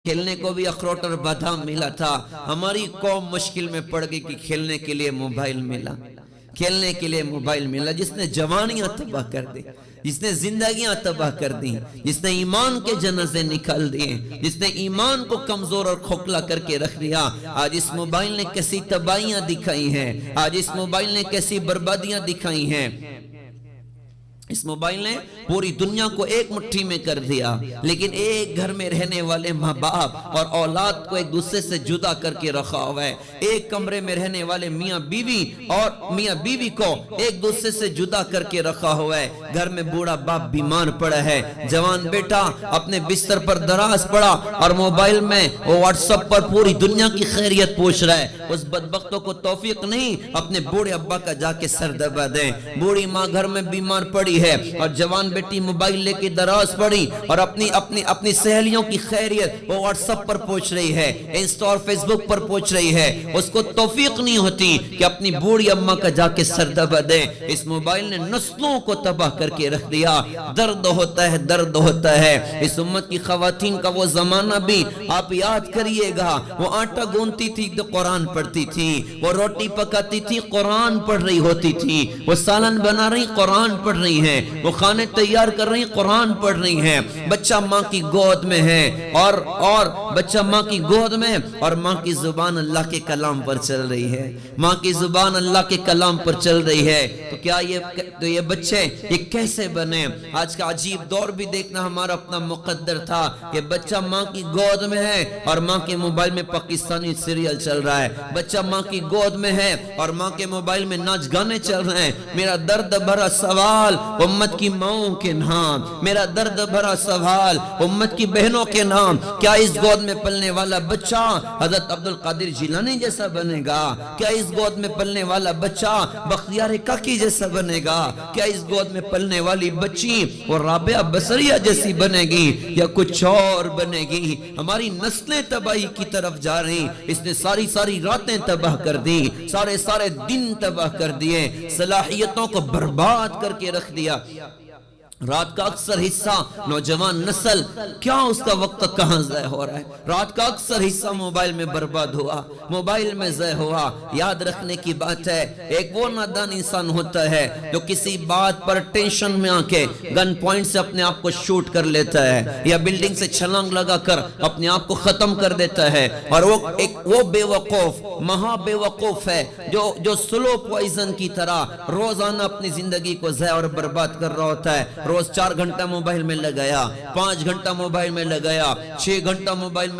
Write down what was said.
کھیلنے کو بھی اخروٹ اور بادام ملا تھا، ہماری قوم مشکل میں پڑ گئی کہ کھیلنے کے لیے موبائل ملا، کھیلنے کے لیے موبائل ملا، جس نے جوانیاں تباہ کر دی، جس نے زندگیاں تباہ کر دی، جس نے ایمان کے جنازے نکال دیے، جس نے ایمان کو کمزور اور کھوکھلا کر کے رکھ دیا۔ آج اس موبائل نے کیسی تباہیاں دکھائی ہیں، آج اس موبائل نے کیسی بربادیاں دکھائی ہیں۔ اس موبائل نے پوری دنیا کو ایک مٹھی میں کر دیا، لیکن ایک گھر میں رہنے والے ماں باپ اور اولاد کو ایک دوسرے سے جدا کر کے رکھا ہوا ہے۔ ایک کمرے میں رہنے والے میاں بیوی اور میاں بیوی کو ایک دوسرے سے جدا کر کے رکھا ہوا ہے۔ گھر میں بوڑھا باپ بیمار پڑا ہے، جوان بیٹا اپنے بستر پر دراز پڑا اور موبائل میں وہ واٹس ایپ پر پوری دنیا کی خیریت پوچھ رہا ہے۔ اس بدبختوں کو توفیق نہیں اپنے بوڑھے ابا کا جا کے سر دبا دیں۔ بوڑھی ماں گھر میں بیمار پڑی ہے اور جوان بیٹی موبائل لے کے دراز پڑی اور اپنی سہیلیوں کی خیریت وہ واٹس ایپ پر پوچھ رہی ہے، انسٹا اور فیس بک پر پوچھ رہی ہے۔ اس کو توفیق نہیں ہوتی کہ اپنی بوڑھی اماں کا جا کے سر دبا دے۔ اس موبائل نے نسلوں کو تباہ کر کے رکھ دیا۔ درد ہوتا ہے، درد ہوتا ہے۔ اس امت کی خواتین کا وہ زمانہ بھی آپ یاد کریے گا، وہ آٹا گونتی تھی تو قرآن پڑھتی تھی، وہ روٹی پکاتی تھی قرآن پڑھ رہی ہوتی تھی، وہ سالن بنا رہی قرآن پڑھ رہی ہیں، وہ کھانے تیار کر رہی قرآن پڑھ رہی ہیں۔ بچہ ماں کی گود میں ہے اور بچہ ماں کی گود میں اور ماں کی زبان اللہ کے کلام پر چل رہی ہے، ماں کی زبان اللہ کے کلام پر چل رہی ہے۔ تو کیا یہ بچے یہ کیسے بنے؟ آج کا عجیب دور بھی دیکھنا ہمارا اپنا مقدر تھا کہ بچہ ماں کی گود میں ہے اور ماں کے موبائل میں پاکستانی سیریل چل رہا ہے، بچہ ماں کی گود میں ہے اور ماں کے موبائل میں ناچ گانے چل رہے ہیں۔ میرا درد بھرا سوال امت کی ماؤں کے نام، میرا درد بھرا سوال امت کی بہنوں کے نام، کیا اس گود میں پلنے والا بچہ حضرت عبدالقادر جیلانی جیسا بنے گا؟ کیا اس گود میں پلنے والا بچہ بختیار کاکی جیسا بنے گا؟ کیا اس گود میں پلنے والی بچی وہ رابعہ بصریہ جیسی بنے گی یا کچھ اور بنے گی؟ ہماری نسلیں تباہی کی طرف جا رہی، اس نے ساری راتیں تباہ کر دی، سارے دن تباہ کر دیے، صلاحیتوں کو برباد کر کے رکھ دیا۔ رات کا اکثر حصہ نوجوان نسل کیا اس کا وقت کہاں ضائع ہو رہا ہے؟ رات کا اکثر حصہ موبائل میں برباد ہوا، موبائل میں ضائع ہوا۔ یاد رکھنے کی بات ہے، ایک وہ نادان انسان ہوتا ہے جو کسی بات پر ٹینشن میں آ کے گن پوائنٹ سے اپنے آپ کو شوٹ کر لیتا ہے یا بلڈنگ سے چھلانگ لگا کر اپنے آپ کو ختم کر دیتا ہے، اور وہ بے وقوف مہا بے وقوف ہے جو سلو پوائزن کی طرح روزانہ اپنی زندگی کو ضائع اور برباد کر رہا ہوتا ہے۔ روز 4 گھنٹہ موبائل میں لگایا، 5 گھنٹہ موبائل میں لگایا، 6 گھنٹہ موبائل میں